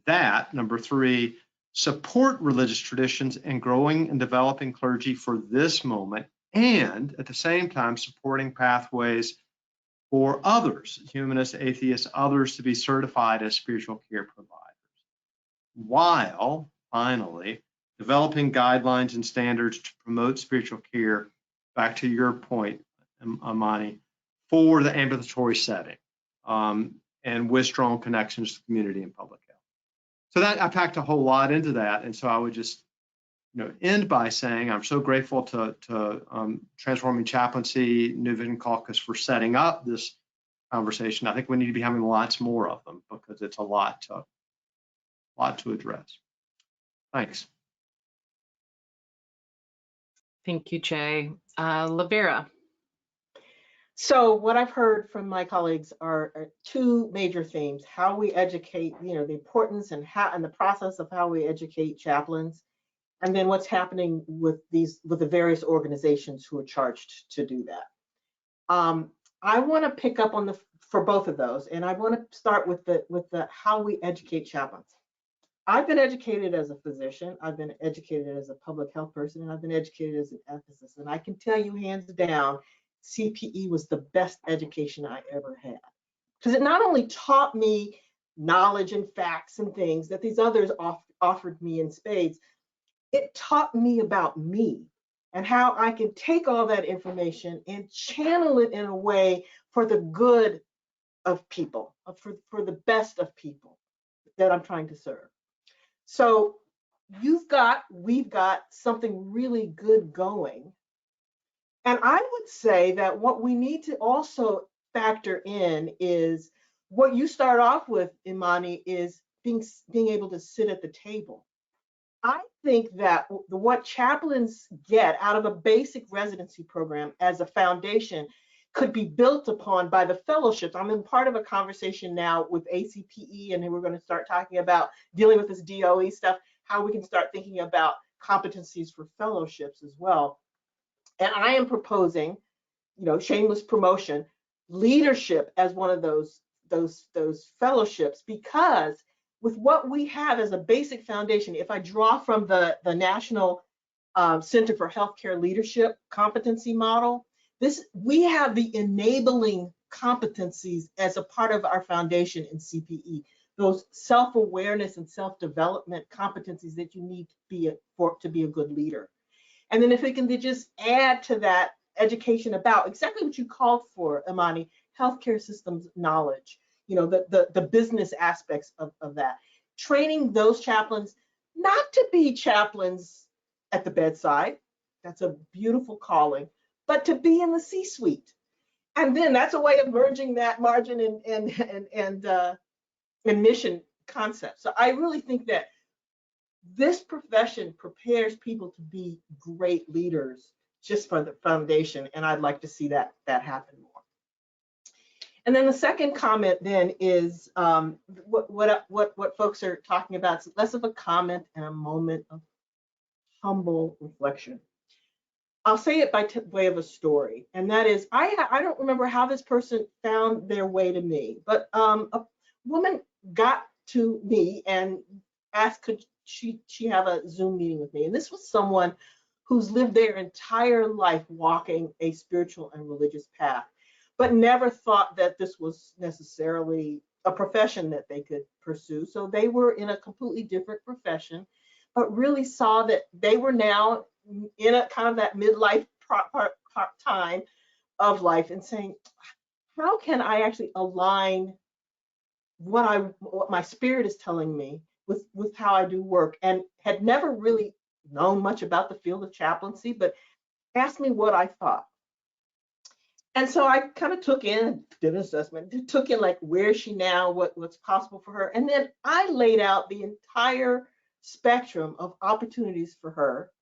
That, number three, support religious traditions and growing and developing clergy for this moment, and at the same time supporting pathways for others, humanists, atheists, others, to be certified as spiritual care providers, while finally developing guidelines and standards to promote spiritual care, back to your point, Imani, for the ambulatory setting and with strong connections to community and public health. So that I packed a whole lot into that, and so I would just end by saying I'm so grateful to Transforming Chaplaincy, New Vision Caucus for setting up this conversation. I think we need to be having lots more of them because it's a lot to address. Thanks. Thank you, Jay. LaVera. So what I've heard from my colleagues are two major themes: how we educate, the importance and the process of how we educate chaplains, and then what's happening with the various organizations who are charged to do that. I want to pick up on for both of those, and I want to start with the how we educate chaplains. I've been educated as a physician, I've been educated as a public health person, and I've been educated as an ethicist. And I can tell you hands down, CPE was the best education I ever had, because it not only taught me knowledge and facts and things that these others offered me in spades, it taught me about me and how I can take all that information and channel it in a way for the good of people, for the best of people that I'm trying to serve. So we've got something really good going. And I would say that what we need to also factor in is what you start off with, Imani, is being able to sit at the table. I think that what chaplains get out of a basic residency program as a foundation could be built upon by the fellowships. I'm in part of a conversation now with ACPE, and then we're going to start talking about dealing with this DOE stuff, how we can start thinking about competencies for fellowships as well. And I am proposing, shameless promotion, leadership as one of those fellowships, because with what we have as a basic foundation, if I draw from the National Center for Healthcare Leadership competency model, we have the enabling competencies as a part of our foundation in CPE, those self-awareness and self-development competencies that you need to be a good leader. And then if we can just add to that education about exactly what you called for, Imani, healthcare systems knowledge, the business aspects of that. Training those chaplains not to be chaplains at the bedside, that's a beautiful calling, but to be in the C-suite. And then that's a way of merging that margin and mission concept. So I really think that this profession prepares people to be great leaders just for the foundation, and I'd like to see that happen more. And then the second comment then is what folks are talking about. It's less of a comment and a moment of humble reflection. I'll say it by way of a story, and that is, I don't remember how this person found their way to me, but a woman got to me and asked could she have a Zoom meeting with me. And this was someone who's lived their entire life walking a spiritual and religious path, but never thought that this was necessarily a profession that they could pursue. So they were in a completely different profession, but really saw that they were now in a kind of that midlife time of life and saying, how can I actually align what my spirit is telling me with how I do work, and had never really known much about the field of chaplaincy, but asked me what I thought. And so I kind of did an assessment, took in like, where is she now, what's possible for her. And then I laid out the entire spectrum of opportunities for her.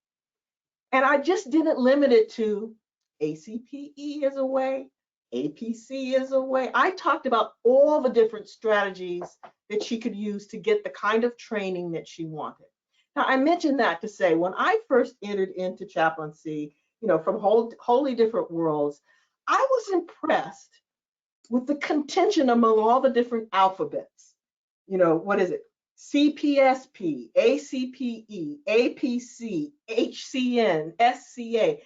And I just didn't limit it to ACPE as a way, APC as a way. I talked about all the different strategies that she could use to get the kind of training that she wanted. Now, I mentioned that to say, when I first entered into chaplaincy, from wholly different worlds, I was impressed with the contention among all the different alphabets. What is it? CPSP, ACPE, APC, HCN, SCA.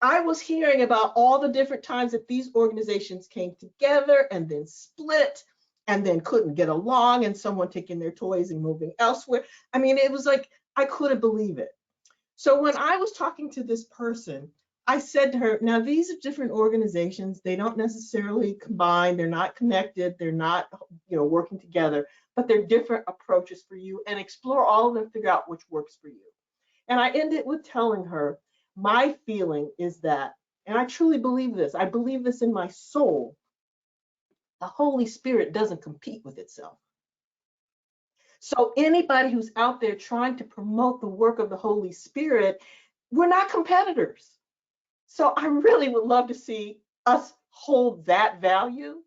I was hearing about all the different times that these organizations came together and then split and then couldn't get along, and someone taking their toys and moving elsewhere. I mean, it was like, I couldn't believe it. So when I was talking to this person, I said to her, now these are different organizations. They don't necessarily combine. They're not connected. They're not, working together, but they're different approaches for you, and explore all of them, figure out which works for you. And I ended with telling her, my feeling is that, and I truly believe this, I believe this in my soul, the Holy Spirit doesn't compete with itself. So anybody who's out there trying to promote the work of the Holy Spirit, we're not competitors. So I really would love to see us hold that value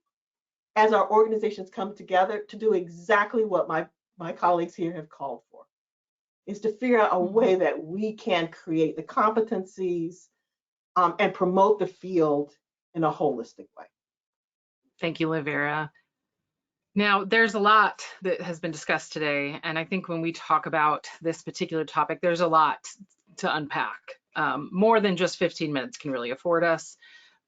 as our organizations come together to do exactly what my colleagues here have called for, is to figure out a way that we can create the competencies and promote the field in a holistic way. Thank you, LaVera. Now, there's a lot that has been discussed today, and I think when we talk about this particular topic, there's a lot to unpack. More than just 15 minutes can really afford us.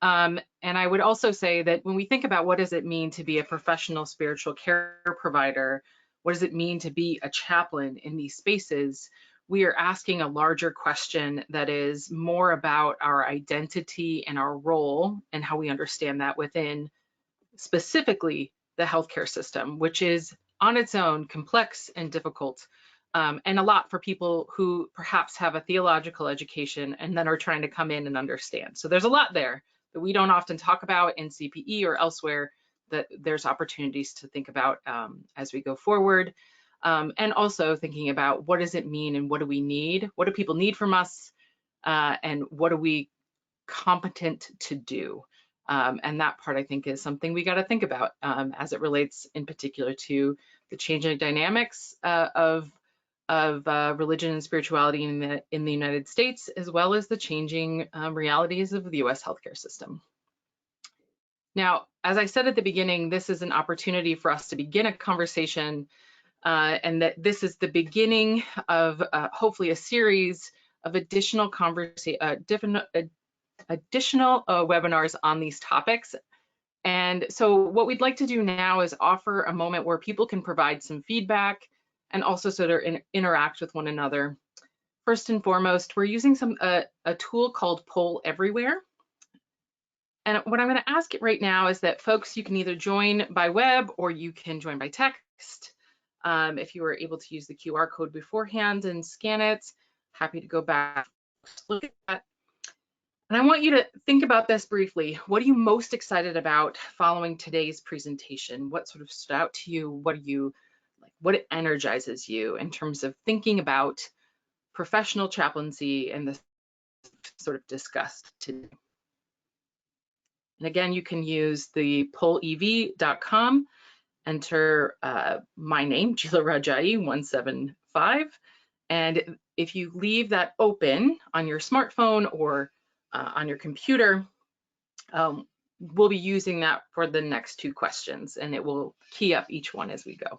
And I would also say that when we think about what does it mean to be a professional spiritual care provider, what does it mean to be a chaplain in these spaces, we are asking a larger question that is more about our identity and our role and how we understand that within specifically the healthcare system, which is on its own complex and difficult. and a lot for people who perhaps have a theological education and then are trying to come in and understand. So there's a lot there that we don't often talk about in CPE or elsewhere, that there's opportunities to think about as we go forward. And also thinking about, what does it mean and what do we need? What do people need from us? And what are we competent to do? And that part, I think, is something we got to think about as it relates in particular to the changing dynamics of religion and spirituality in the United States, as well as the changing realities of the US healthcare system. Now, as I said at the beginning, this is an opportunity for us to begin a conversation, and that this is the beginning of hopefully a series of additional webinars on these topics. And so what we'd like to do now is offer a moment where people can provide some feedback and also sort of interact with one another. First and foremost, we're using a tool called Poll Everywhere. And what I'm going to ask right now is that folks, you can either join by web or you can join by text. If you were able to use the QR code beforehand and scan it, happy to go back, look at that. And I want you to think about this briefly. What are you most excited about following today's presentation? What sort of stood out to you? What energizes you in terms of thinking about professional chaplaincy and the sort of discussed today? And again, you can use the pollev.com, enter my name, Gila Rajai 175. And if you leave that open on your smartphone or on your computer, we'll be using that for the next two questions, and it will key up each one as we go.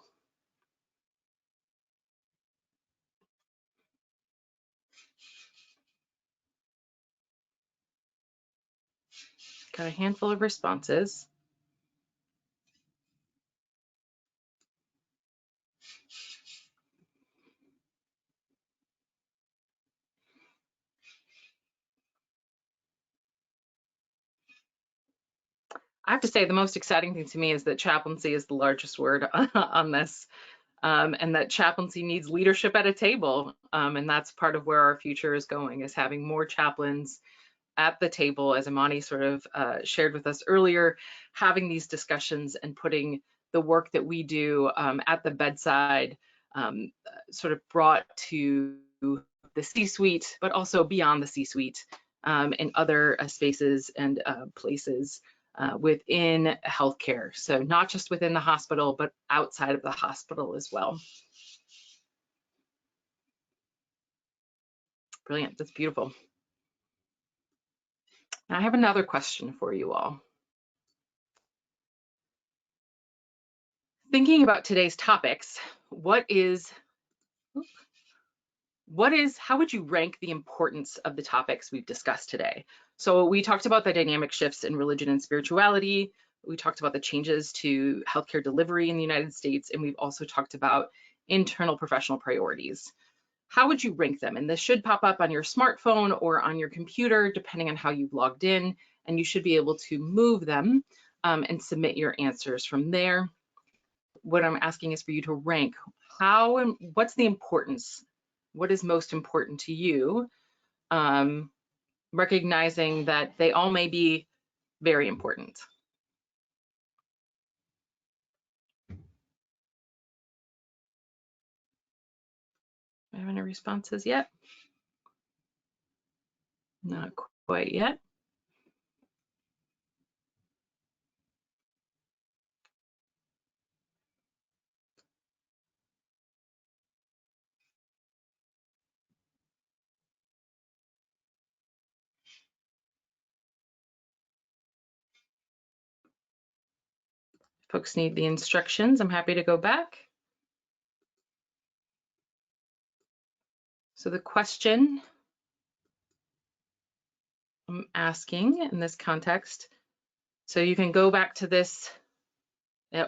Got a handful of responses. I have to say the most exciting thing to me is that chaplaincy is the largest word on this, and that chaplaincy needs leadership at a table. And that's part of where our future is going, is having more chaplains at the table, as Imani sort of shared with us earlier, having these discussions and putting the work that we do at the bedside sort of brought to the C-suite, but also beyond the C-suite in other spaces and places within healthcare. So not just within the hospital, but outside of the hospital as well. Brilliant, that's beautiful. Now I have another question for you all. Thinking about today's topics, how would you rank the importance of the topics we've discussed today? So we talked about the dynamic shifts in religion and spirituality. We talked about the changes to healthcare delivery in the United States, and we've also talked about internal professional priorities. How would you rank them? And this should pop up on your smartphone or on your computer, depending on how you've logged in, and you should be able to move them and submit your answers from there. What I'm asking is for you to rank how and what's the importance, what is most important to you, recognizing that they all may be very important. Do I have any responses yet? Not quite yet. Folks need the instructions. I'm happy to go back. So the question I'm asking in this context, so you can go back to this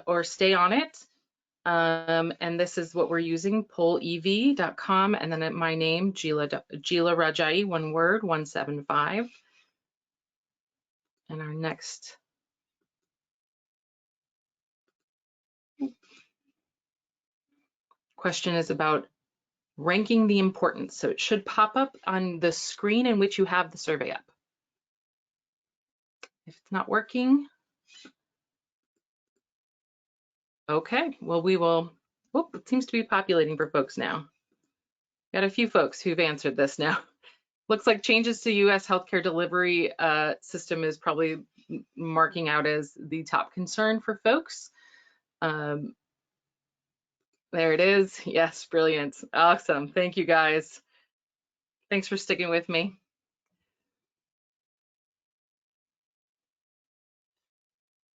or stay on it. And this is what we're using, pollev.com, and then my name, Gila Rajai, one word, 175. And our next question is about ranking the importance. So it should pop up on the screen in which you have the survey up. If it's not working, okay, well, we will, oh, it seems to be populating for folks now. Got a few folks who've answered this now. Looks like changes to US healthcare delivery system is probably marking out as the top concern for folks. There it is. Yes, brilliant. Awesome. Thank you, guys. Thanks for sticking with me.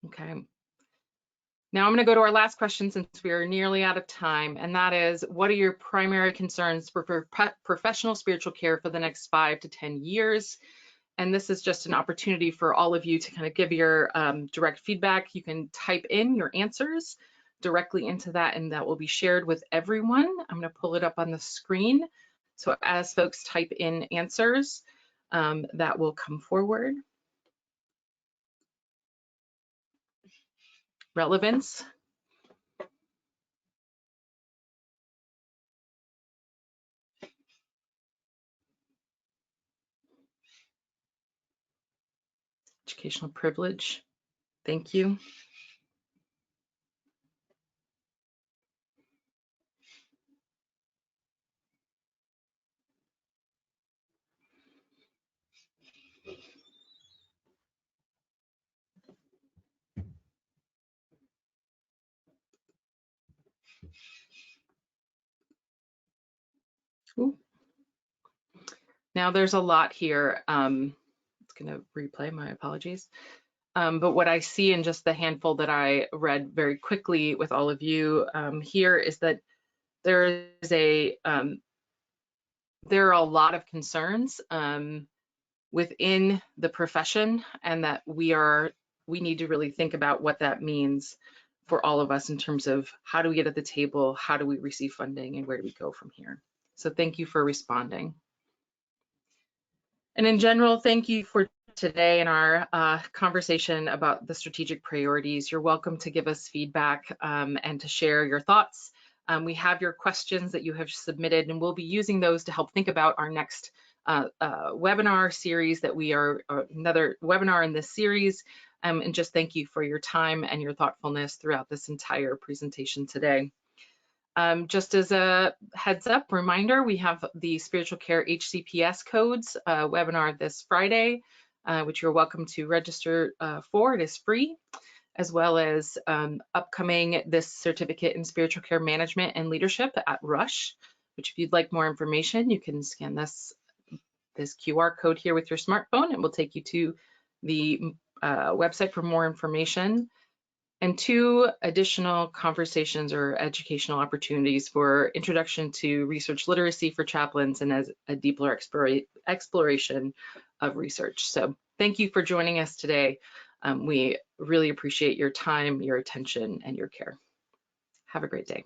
Okay. Now I'm going to go to our last question since we are nearly out of time, and that is, what are your primary concerns for professional spiritual care for the next 5 to 10 years? And this is just an opportunity for all of you to kind of give your direct feedback. You can type in your answers directly into that, and that will be shared with everyone. I'm going to pull it up on the screen. So as folks type in answers, that will come forward. Relevance. Educational privilege. Thank you. Ooh. Now there's a lot here. It's going to replay, my apologies. But what I see in just the handful that I read very quickly with all of you here is that there are a lot of concerns within the profession, and that we need to really think about what that means for all of us in terms of how do we get at the table, how do we receive funding, and where do we go from here. So thank you for responding. And in general, thank you for today in our conversation about the strategic priorities. You're welcome to give us feedback and to share your thoughts. We have your questions that you have submitted, and we'll be using those to help think about our next webinar series that we are, another webinar in this series. And just thank you for your time and your thoughtfulness throughout this entire presentation today. Just as a heads up reminder, we have the Spiritual Care HCPS codes webinar this Friday, which you're welcome to register for. It is free, as well as upcoming this certificate in spiritual care management and leadership at Rush, which if you'd like more information, you can scan this QR code here with your smartphone. It will take you to the website for more information. And 2 additional conversations or educational opportunities for introduction to research literacy for chaplains and as a deeper exploration of research. So thank you for joining us today. We really appreciate your time, your attention, and your care. Have a great day.